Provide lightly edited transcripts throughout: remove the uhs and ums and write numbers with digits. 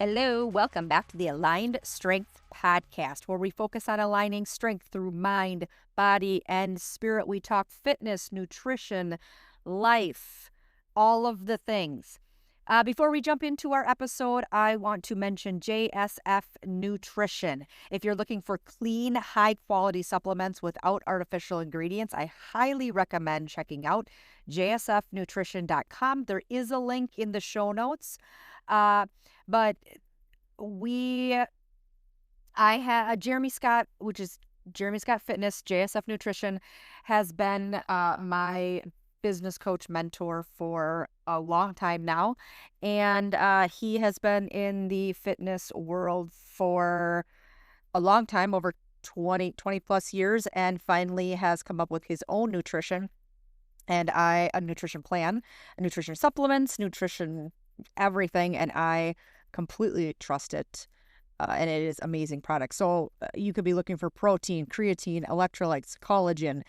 Hello, welcome back to the Aligned Strength Podcast, where we focus on aligning strength through mind, body, and spirit. We talk fitness, nutrition, life, all of the things. Before we jump into our episode, I want to mention JSF Nutrition. If you're looking for clean, high-quality supplements without artificial ingredients, I highly recommend checking out jsfnutrition.com. There is a link in the show notes. But I had Jeremy Scott, which is Jeremy Scott Fitness, JSF Nutrition, has been my business coach mentor for a long time now. And he has been in the fitness world for a long time, over 20 plus years, and finally has come up with his own nutrition and a nutrition plan, nutrition supplements, nutrition everything, and I completely trust it, and it is amazing product. So you could be looking for protein, creatine, electrolytes, collagen.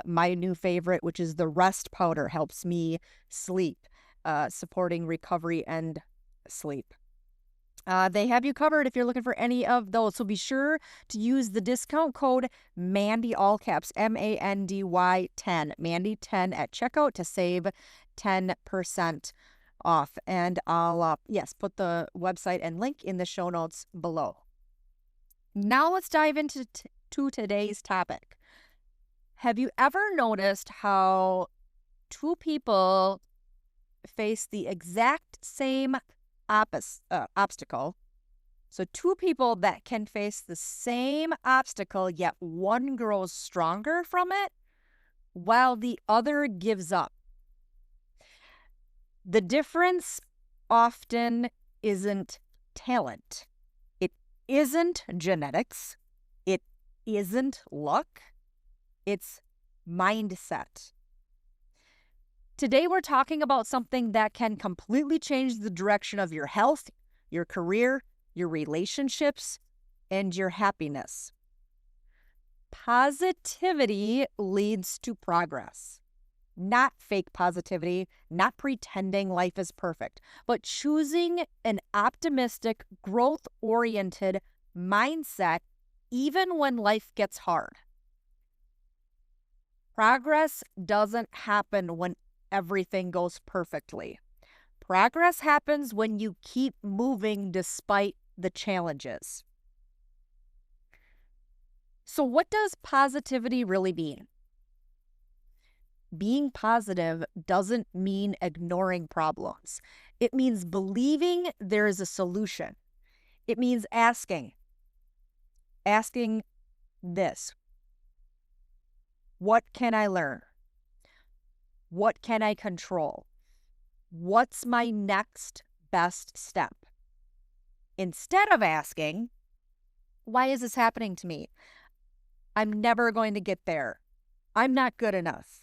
My new favorite, which is the rest powder, helps me sleep, supporting recovery and sleep. They have you covered if you're looking for any of those. So be sure to use the discount code Mandy, all caps, MANDY 10, Mandy 10 at checkout to save 10% off. And I'll put the website and link in the show notes below. Now let's dive into today's topic. Have you ever noticed how two people face the exact same obstacle? So two people that can face the same obstacle, yet one grows stronger from it while the other gives up. The difference often isn't talent. It isn't genetics. It isn't luck. It's mindset. Today, we're talking about something that can completely change the direction of your health, your career, your relationships, and your happiness. Positivity leads to progress. Not fake positivity, not pretending life is perfect, but choosing an optimistic, growth-oriented mindset even when life gets hard. Progress doesn't happen when everything goes perfectly. Progress happens when you keep moving despite the challenges. So what does positivity really mean? Being positive doesn't mean ignoring problems. It means believing there is a solution. It means asking this: what can I learn? What can I control? What's my next best step? Instead of asking, why is this happening to me? I'm never going to get there. I'm not good enough.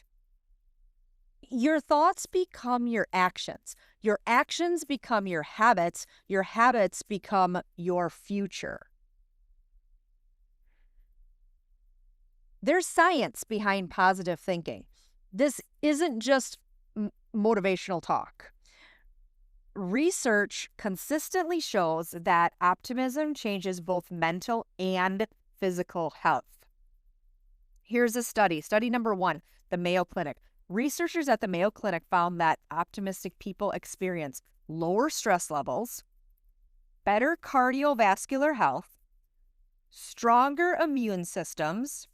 Your thoughts become your actions. Your actions become your habits. Your habits become your future. There's science behind positive thinking. This isn't just motivational talk. Research consistently shows that optimism changes both mental and physical health. Here's a study. Study number 1, the Mayo Clinic. Researchers at the Mayo Clinic found that optimistic people experience lower stress levels, better cardiovascular health, stronger immune systems,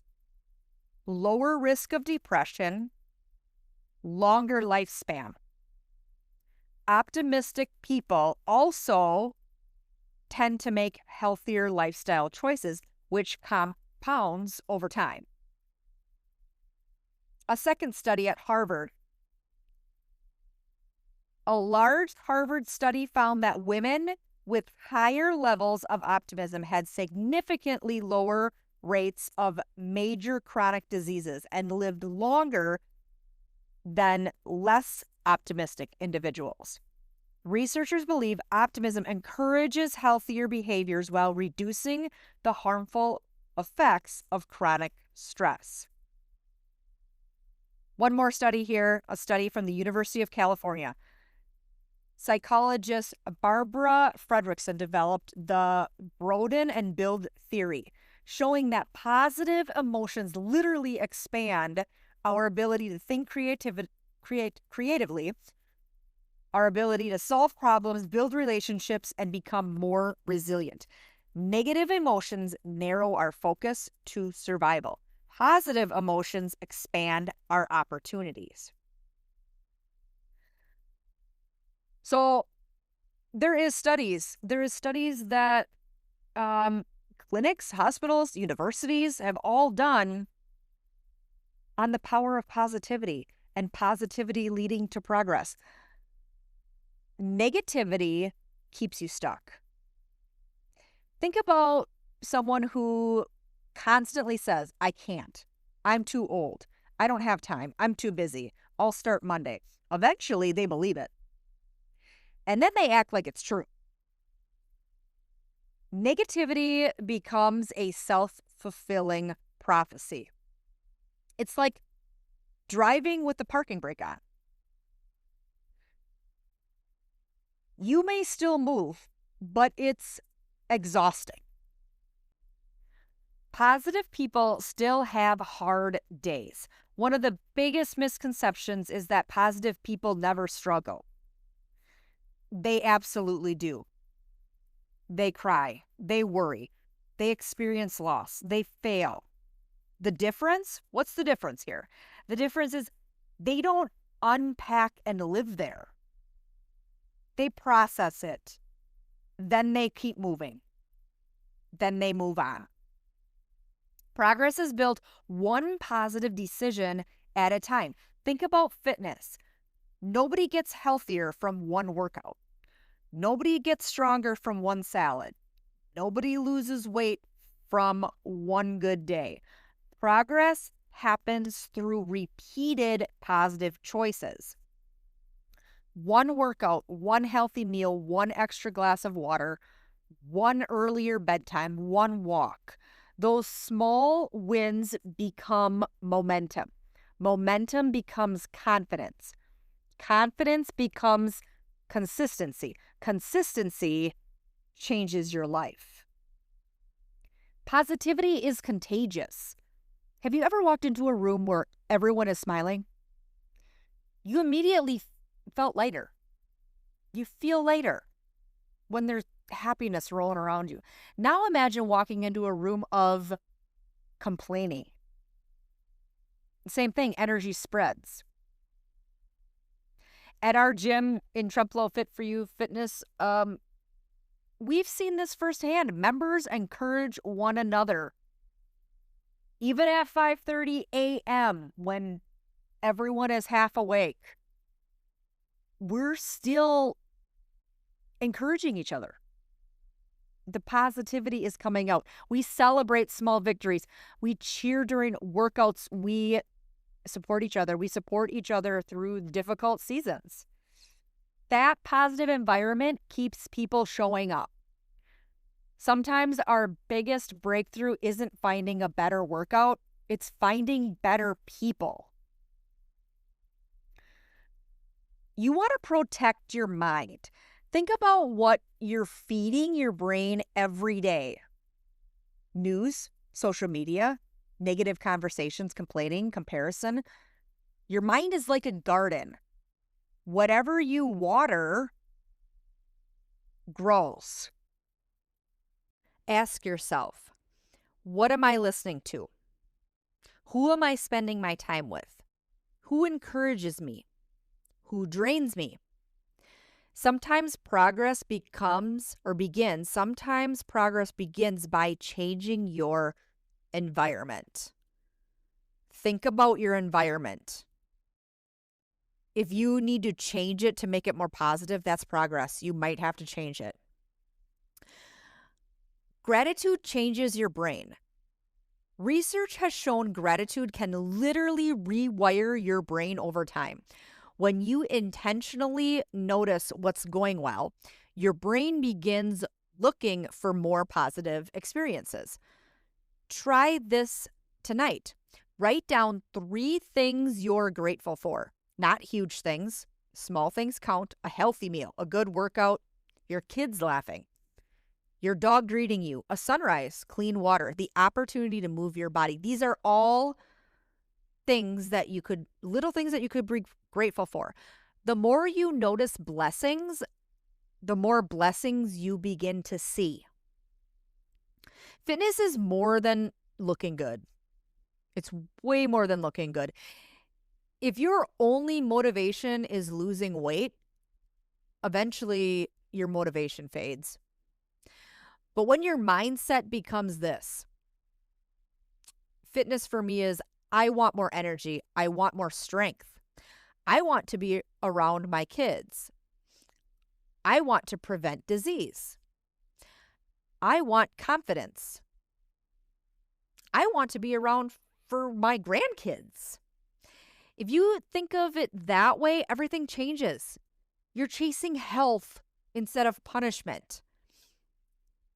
lower risk of depression, longer lifespan. Optimistic people also tend to make healthier lifestyle choices, which compounds over time. A second study at Harvard. A large Harvard study found that women with higher levels of optimism had significantly lower rates of major chronic diseases and lived longer than less optimistic individuals. Researchers believe optimism encourages healthier behaviors while reducing the harmful effects of chronic stress. One more study here, a study from the University of California. Psychologist Barbara Fredrickson developed the Broden and Build theory, showing that positive emotions literally expand our ability to think creatively, our ability to solve problems, build relationships, and become more resilient. Negative emotions narrow our focus to survival. Positive emotions expand our opportunities. So there is studies that clinics, hospitals, universities have all done on the power of positivity and positivity leading to progress. Negativity keeps you stuck. Think about someone who constantly says, I can't, I'm too old, I don't have time, I'm too busy, I'll start Monday. Eventually, they believe it. And then they act like it's true. Negativity becomes a self-fulfilling prophecy. It's like driving with the parking brake on. You may still move, but it's exhausting. Positive people still have hard days. One of the biggest misconceptions is that positive people never struggle. They absolutely do. They cry, they worry, they experience loss, they fail. The difference? What's the difference here? The difference is they don't unpack and live there. They process it. Then they keep moving. Then they move on. Progress is built one positive decision at a time. Think about fitness. Nobody gets healthier from one workout. Nobody gets stronger from one salad. Nobody loses weight from one good day. Progress happens through repeated positive choices. One workout, one healthy meal, one extra glass of water, one earlier bedtime, one walk. Those small wins become momentum. Momentum becomes confidence. Confidence becomes consistency. Consistency changes your life. Positivity is contagious. Have you ever walked into a room where everyone is smiling? You immediately felt lighter. You feel lighter when there's happiness rolling around you. Now imagine walking into a room of complaining. Same thing, energy spreads. At our gym in Tremplow Fit For You Fitness, we've seen this firsthand. Members encourage one another. Even at 5:30 a.m. when everyone is half awake, we're still encouraging each other. The positivity is coming out. We celebrate small victories. We cheer during workouts. We support each other. We support each other through difficult seasons. That positive environment keeps people showing up. Sometimes our biggest breakthrough isn't finding a better workout. It's finding better people. You want to protect your mind. Think about what you're feeding your brain every day. News, social media, negative conversations, complaining, comparison. Your mind is like a garden. Whatever you water grows. Ask yourself, what am I listening to? Who am I spending my time with? Who encourages me? Who drains me? Sometimes progress begins by changing your environment. Think about your environment. If you need to change it to make it more positive, that's progress. You might have to change it. Gratitude changes your brain. Research has shown gratitude can literally rewire your brain over time. When you intentionally notice what's going well, your brain begins looking for more positive experiences. Try this tonight. Write down 3 things you're grateful for. Not huge things, Small things count: a healthy meal, a good workout, your kids laughing, your dog greeting you, a sunrise, clean water, the opportunity to move your body. These are all little things that you could be grateful for. The more you notice blessings, the more blessings you begin to see. Fitness is more than looking good. It's way more than looking good. If your only motivation is losing weight, eventually your motivation fades. But when your mindset becomes this, fitness for me is, I want more energy. I want more strength. I want to be around my kids. I want to prevent disease. I want confidence. I want to be around for my grandkids. If you think of it that way, everything changes. You're chasing health instead of punishment.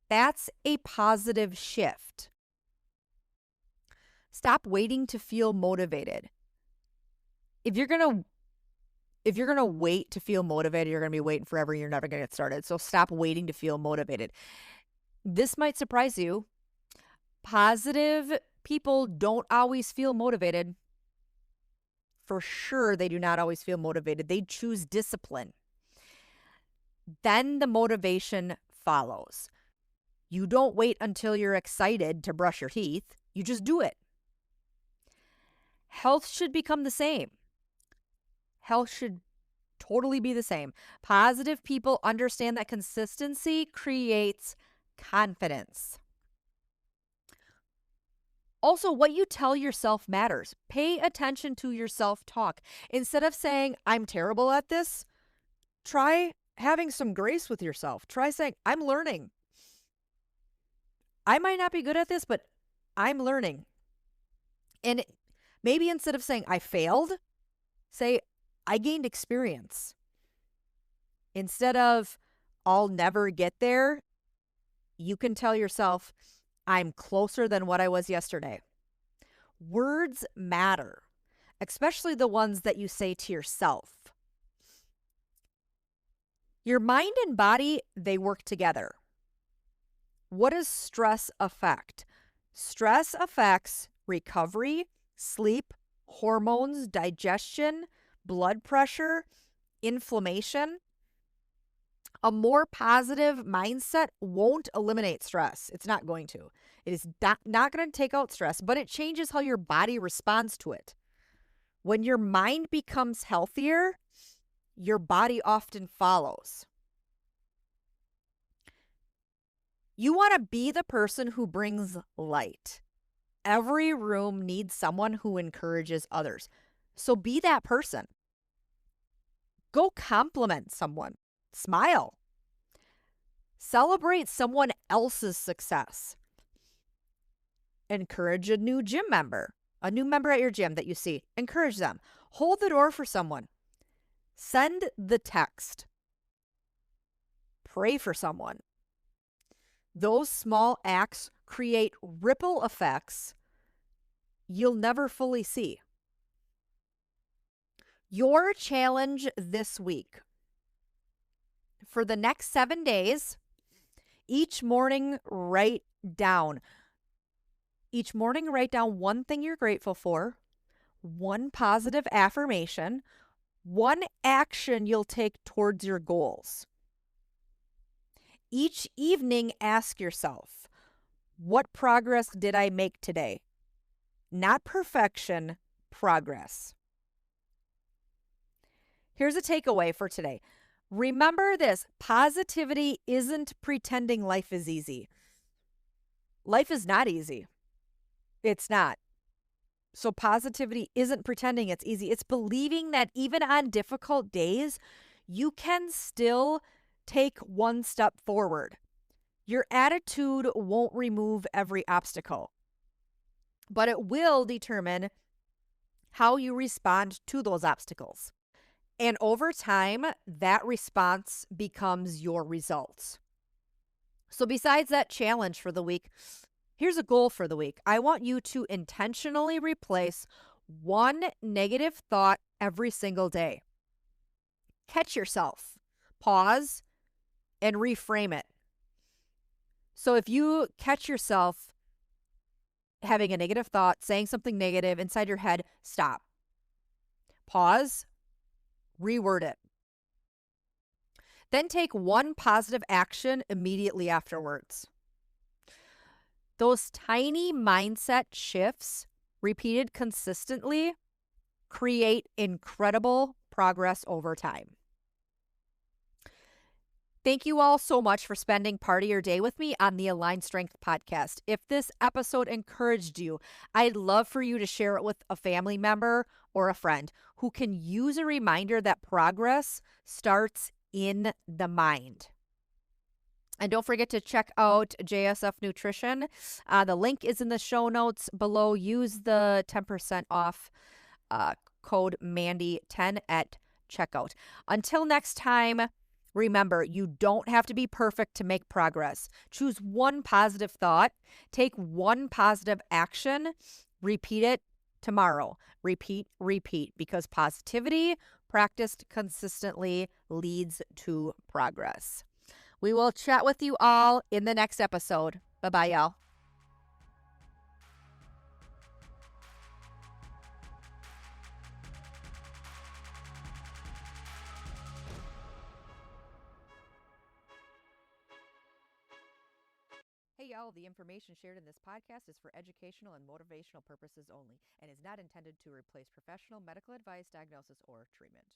That's a positive shift. Stop waiting to feel motivated. If you're going to wait to feel motivated, you're going to be waiting forever. You're never going to get started. So stop waiting to feel motivated. This might surprise you. Positive people don't always feel motivated. For sure, they do not always feel motivated. They choose discipline. Then the motivation follows. You don't wait until you're excited to brush your teeth. You just do it. Health should become the same. Health should totally be the same. Positive people understand that consistency creates confidence. Also, what you tell yourself matters. Pay attention to your self-talk. Instead of saying, I'm terrible at this, try having some grace with yourself. Try saying, I'm learning. I might not be good at this, but I'm learning. And maybe instead of saying, I failed, say, I gained experience. Instead of, I'll never get there, you can tell yourself, I'm closer than what I was yesterday. Words matter, especially the ones that you say to yourself. Your mind and body, they work together. What does stress affect? Stress affects recovery, sleep, hormones, digestion, blood pressure, inflammation. A more positive mindset won't eliminate stress. It's not going to. It is not going to take out stress, but it changes how your body responds to it. When your mind becomes healthier, your body often follows. You want to be the person who brings light. Every room needs someone who encourages others. So be that person. Go compliment someone. Smile. Celebrate someone else's success. Encourage a new gym member, a new member at your gym that you see. Encourage them. Hold the door for someone. Send the text. Pray for someone. Those small acts create ripple effects you'll never fully see. Your challenge this week: for the next 7 days, each morning write down one thing you're grateful for, one positive affirmation, one action you'll take towards your goals. Each evening, ask yourself, what progress did I make today? Not perfection, progress. Here's a takeaway for today. Remember this: positivity isn't pretending life is easy. Life is not easy. It's not. So positivity isn't pretending it's easy. It's believing that even on difficult days, you can still take one step forward. Your attitude won't remove every obstacle, but it will determine how you respond to those obstacles. And over time, that response becomes your results. So besides that challenge for the week, here's a goal for the week. I want you to intentionally replace one negative thought every single day. catch yourself, pause, and reframe it. So if you catch yourself having a negative thought, saying something negative inside your head, stop, pause, reword it. Then take one positive action immediately afterwards. Those tiny mindset shifts, repeated consistently, create incredible progress over time. Thank you all so much for spending part of your day with me on the Align Strength podcast. If this episode encouraged you, I'd love for you to share it with a family member or a friend who can use a reminder that progress starts in the mind. And don't forget to check out JSF Nutrition. The link is in the show notes below. Use the 10% off code Mandy10 at checkout. Until next time, remember, you don't have to be perfect to make progress. Choose one positive thought, take one positive action, repeat it tomorrow. Repeat, because positivity practiced consistently leads to progress. We will chat with you all in the next episode. Bye-bye, y'all. Hey, y'all, the information shared in this podcast is for educational and motivational purposes only and is not intended to replace professional medical advice, diagnosis, or treatment.